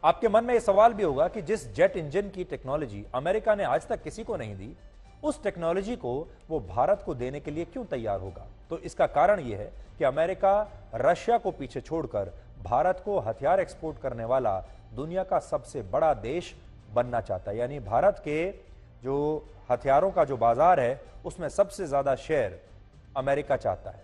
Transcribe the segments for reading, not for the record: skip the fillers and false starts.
आपके मन में यह सवाल भी होगा कि जिस जेट इंजन की टेक्नोलॉजी अमेरिका ने आज तक किसी को नहीं दी, उस टेक्नोलॉजी को वो भारत को देने के लिए क्यों तैयार होगा? तो इसका कारण यह है कि अमेरिका रशिया को पीछे छोड़कर भारत को हथियार एक्सपोर्ट करने वाला दुनिया का सबसे बड़ा देश बनना चाहता है। यानी भारत के जो हथियारों का जो बाजार है उसमें सबसे ज्यादा शेयर अमेरिका चाहता है।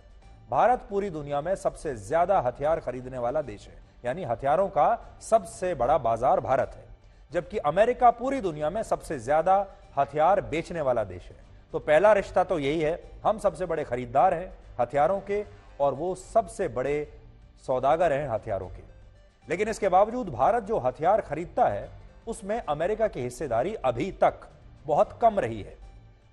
भारत पूरी दुनिया में सबसे ज्यादा हथियार खरीदने वाला देश है, यानी हथियारों का सबसे बड़ा बाजार भारत है, जबकि अमेरिका पूरी दुनिया में सबसे ज्यादा हथियार बेचने वाला देश है। तो पहला रिश्ता तो यही है, हम सबसे बड़े खरीदार हैं हथियारों के और वो सबसे बड़े सौदागर हैं हथियारों के। लेकिन इसके बावजूद भारत जो हथियार खरीदता है उसमें अमेरिका की हिस्सेदारी अभी तक बहुत कम रही है।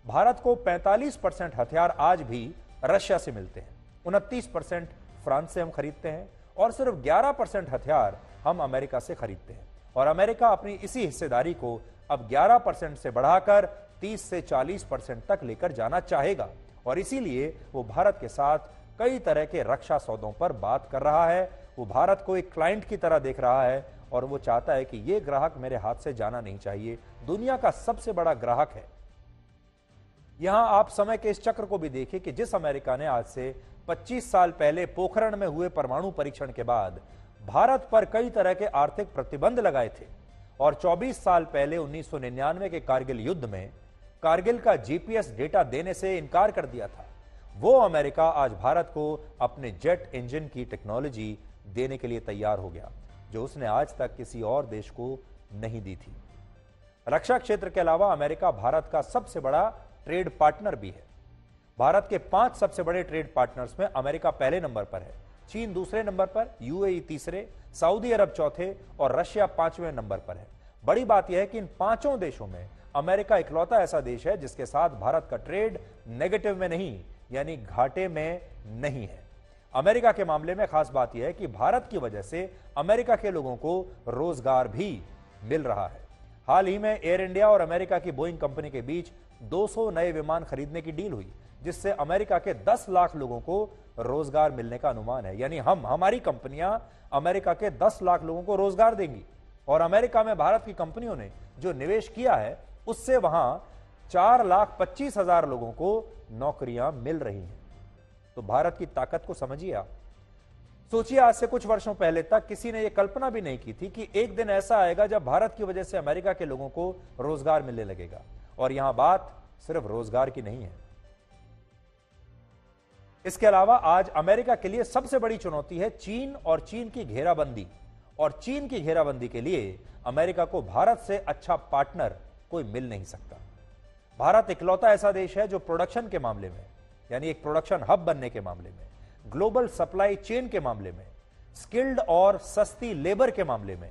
भारत को 45% हथियार आज भी रशिया से मिलते हैं, 29% फ्रांस से हम खरीदते हैं और सिर्फ 11% हथियार हम अमेरिका से खरीदते हैं। और अमेरिका अपनी इसी हिस्सेदारी को अब 11% से बढ़ाकर 30 से 40% तक लेकर जाना चाहेगा और इसीलिए वो भारत के साथ कई तरह के रक्षा सौदों पर बात कर रहा है। वो भारत को एक क्लाइंट की तरह देख रहा है और वो चाहता है कि ये ग्राहक मेरे हाथ से जाना नहीं चाहिए, दुनिया का सबसे बड़ा ग्राहक है। यहां आप समय के इस चक्र को भी देखिए कि जिस अमेरिका ने आज से 25 साल पहले पोखरण में हुए परमाणु परीक्षण के बाद भारत पर कई तरह के आर्थिक प्रतिबंध लगाए थे और 24 साल पहले 1999 के कारगिल युद्ध में कारगिल का जीपीएस डेटा देने से इनकार कर दिया था, वो अमेरिका आज भारत को अपने जेट इंजन की टेक्नोलॉजी देने के लिए तैयार हो गया, जो उसने आज तक किसी और देश को नहीं दी थी। रक्षा क्षेत्र के अलावा अमेरिका भारत का सबसे बड़ा ट्रेड पार्टनर भी है। भारत के 5 सबसे बड़े ट्रेड पार्टनर्स में अमेरिका पहले नंबर पर है, चीन दूसरे नंबर पर, यूएई तीसरे, सऊदी अरब चौथे और रशिया 5वें नंबर पर है। बड़ी बात यह है कि इन पांचों देशों में अमेरिका इकलौता ऐसा देश है जिसके साथ भारत का ट्रेड नेगेटिव में नहीं, यानी घाटे में नहीं है। अमेरिका के मामले में खास बात यह है कि भारत की वजह से अमेरिका के लोगों को रोजगार भी मिल रहा है। हाल ही में एयर इंडिया और अमेरिका की बोइंग कंपनी के बीच 200 नए विमान खरीदने की डील हुई, जिससे अमेरिका के 10 लाख लोगों को रोजगार मिलने का अनुमान है। यानी हमारी कंपनियां अमेरिका के 10 लाख लोगों को रोजगार देंगी और अमेरिका में भारत की कंपनियों ने जो निवेश किया है उससे वहां 4,25,000 लोगों को नौकरियां मिल रही हैं। तो भारत की ताकत को समझिए आप। सोचिए, आज से कुछ वर्षों पहले तक किसी ने यह कल्पना भी नहीं की थी कि एक दिन ऐसा आएगा जब भारत की वजह से अमेरिका के लोगों को रोजगार मिलने लगेगा। और यहां बात सिर्फ रोजगार की नहीं है, इसके अलावा आज अमेरिका के लिए सबसे बड़ी चुनौती है चीन और चीन की घेराबंदी। और चीन की घेराबंदी के लिए अमेरिका को भारत से अच्छा पार्टनर कोई मिल नहीं सकता। भारत इकलौता ऐसा देश है जो प्रोडक्शन के मामले में, यानी एक प्रोडक्शन हब बनने के मामले में, ग्लोबल सप्लाई चेन के मामले में, स्किल्ड और सस्ती लेबर के मामले में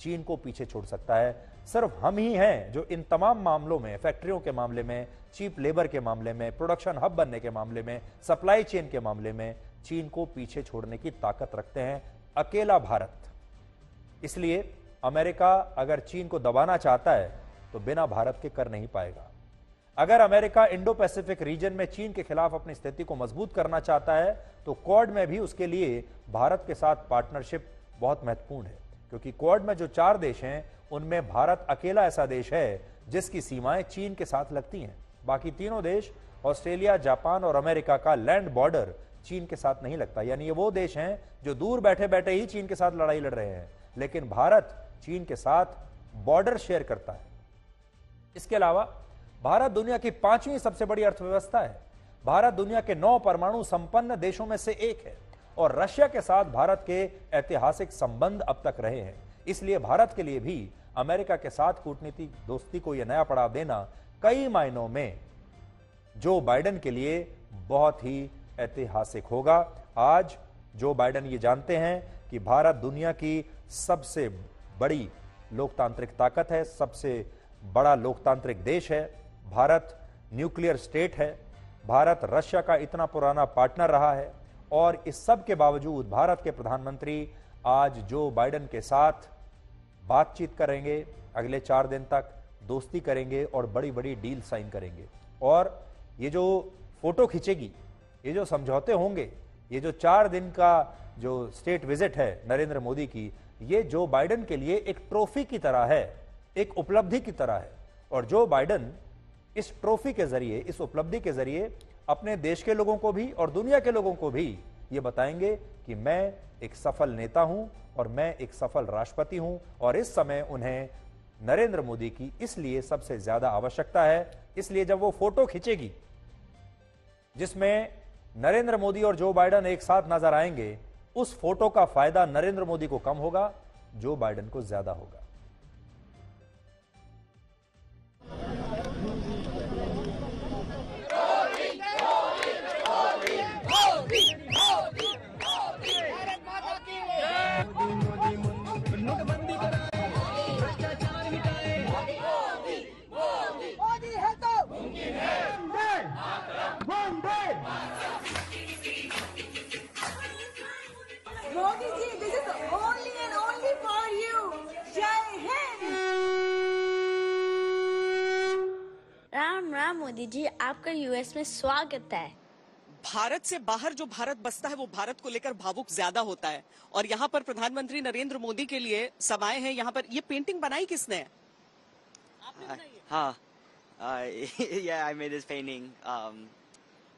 चीन को पीछे छोड़ सकता है। सिर्फ हम ही हैं जो इन तमाम मामलों में, फैक्ट्रियों के मामले में, चीप लेबर के मामले में, प्रोडक्शन हब बनने के मामले में, सप्लाई चेन के मामले में चीन को पीछे छोड़ने की ताकत रखते हैं अकेला भारत। इसलिए अमेरिका अगर चीन को दबाना चाहता है तो बिना भारत के कर नहीं पाएगा। अगर अमेरिका इंडो पैसिफिक रीजन में चीन के खिलाफ अपनी स्थिति को मजबूत करना चाहता है तो क्वाड में भी उसके लिए भारत के साथ पार्टनरशिप बहुत महत्वपूर्ण है, क्योंकि क्वाड में जो 4 देश हैं उनमें भारत अकेला ऐसा देश है जिसकी सीमाएं चीन के साथ लगती हैं। बाकी तीनों देश, ऑस्ट्रेलिया, जापान और अमेरिका का लैंड बॉर्डर चीन के साथ नहीं लगता। यानी ये वो देश हैं जो दूर बैठे बैठे ही चीन के साथ लड़ाई लड़ रहे हैं, लेकिन भारत चीन के साथ बॉर्डर शेयर करता है। इसके अलावा भारत दुनिया की 5वीं सबसे बड़ी अर्थव्यवस्था है। भारत दुनिया के 9 परमाणु संपन्न देशों में से एक है और रशिया के साथ भारत के ऐतिहासिक संबंध अब तक रहे हैं। इसलिए भारत के लिए भी अमेरिका के साथ कूटनीतिक दोस्ती को यह नया पड़ाव देना कई मायनों में जो बाइडेन के लिए बहुत ही ऐतिहासिक होगा। आज जो बाइडेन ये जानते हैं कि भारत दुनिया की सबसे बड़ी लोकतांत्रिक ताकत है, सबसे बड़ा लोकतांत्रिक देश है, भारत न्यूक्लियर स्टेट है, भारत रशिया का इतना पुराना पार्टनर रहा है और इस सब के बावजूद भारत के प्रधानमंत्री आज जो बाइडेन के साथ बातचीत करेंगे, अगले 4 दिन तक दोस्ती करेंगे और बड़ी बड़ी डील साइन करेंगे। और ये जो फोटो खींचेगी, ये जो समझौते होंगे, ये जो 4 दिन का जो स्टेट विजिट है नरेंद्र मोदी की, ये जो बाइडेन के लिए एक ट्रॉफी की तरह है, एक उपलब्धि की तरह है। और जो बाइडेन इस ट्रॉफी के जरिए, इस उपलब्धि के जरिए अपने देश के लोगों को भी और दुनिया के लोगों को भी ये बताएंगे कि मैं एक सफल नेता हूं और मैं एक सफल राष्ट्रपति हूं। और इस समय उन्हें नरेंद्र मोदी की इसलिए सबसे ज्यादा आवश्यकता है। इसलिए जब वो फोटो खींचेगी जिसमें नरेंद्र मोदी और जो बाइडेन एक साथ नजर आएंगे, उस फोटो का फायदा नरेंद्र मोदी को कम होगा, जो बाइडेन को ज्यादा होगा। Modi ji, this is only and only for you. Jai Hind. Ram Ram Modi ji, आपका यूएस में स्वागत है। भारत से बाहर जो भारत बसता है वो भारत को लेकर भावुक ज्यादा होता है। और यहाँ पर प्रधानमंत्री नरेंद्र मोदी के लिए समाये हैं। यहाँ पर ये पेंटिंग बनाई किसने है? आपने बनाई है? हाँ, yeah, I made this painting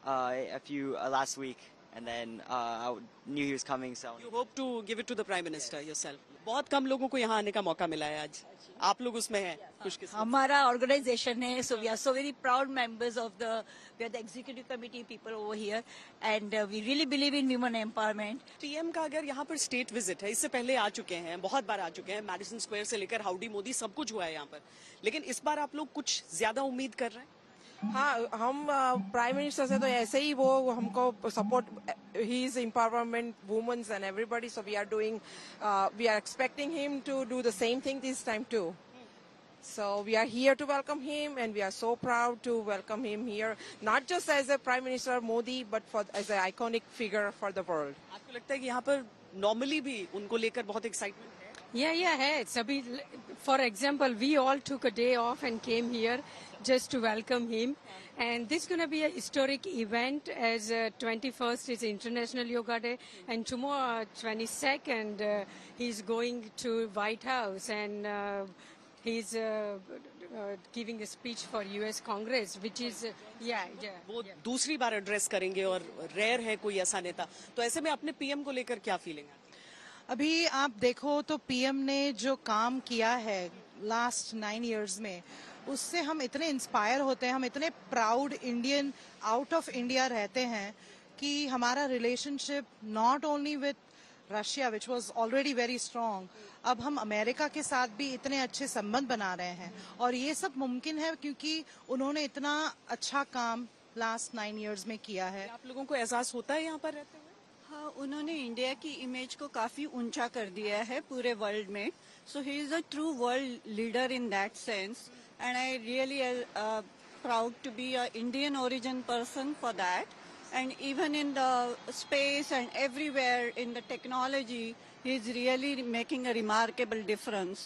a few last week, and then I knew he was coming, so. You hope to give it to the Prime Minister yourself. बहुत कम लोगों को यहाँ आने का मौका मिला है आज, आप लोग उसमें हैं खुशकिस्मत। हमारा ऑर्गेनाइजेशन है, so we are so very proud members of we are the executive committee people over here, and we really believe in women empowerment. PM का अगर यहाँ पर स्टेट विजिट है, इससे पहले आ चुके हैं, बहुत बार आ चुके हैं, मैडिसन स्क्वायर से लेकर हाउडी मोदी सब कुछ हुआ है यहाँ पर, लेकिन इस बार आप लोग कुछ ज्यादा उम्मीद कर रहे हैं? हाँ, हम प्राइम मिनिस्टर से तो ऐसे ही वो हमको support, he is empowerment women's and everybody, so we are expecting him to do the same thing this time too. So we are here to welcome him, and we are so proud to welcome him here, not just as a Prime Minister Modi, but as an iconic figure for the world. आपको लगता है कि यहाँ पर normally भी उनको लेकर बहुत एक्साइटमेंट है? Yeah, है. सभी, for example, we all took a day off and came here just to welcome him. And this is going to be a historic event, as 21st is International Yoga Day, and tomorrow 22nd he's going to White House, and he's giving a speech for US Congress, which is वो दूसरी बार address करेंगे और rare है कोई ऐसा नेता। तो ऐसे में अपने पीएम को लेकर क्या फीलिंग है? अभी आप देखो तो पीएम ने जो काम किया है लास्ट 9 इयर्स में, उससे हम इतने इंस्पायर होते हैं, हम इतने proud Indian out of India रहते हैं कि हमारा relationship not only with Russia which was already very strong, अब हम अमेरिका के साथ भी इतने अच्छे संबंध बना रहे हैं। और ये सब मुमकिन है क्योंकि उन्होंने इतना अच्छा काम लास्ट 9 इयर्स में किया है। आप लोगों को एहसास होता है यहाँ पर रहते हुए? हाँ, उन्होंने इंडिया की इमेज को काफी ऊंचा कर दिया है पूरे वर्ल्ड में। So he is a true world leader in that sense, and I really proud to be a Indian origin person for that. And even in the space and everywhere in the technology, he is really making a remarkable difference.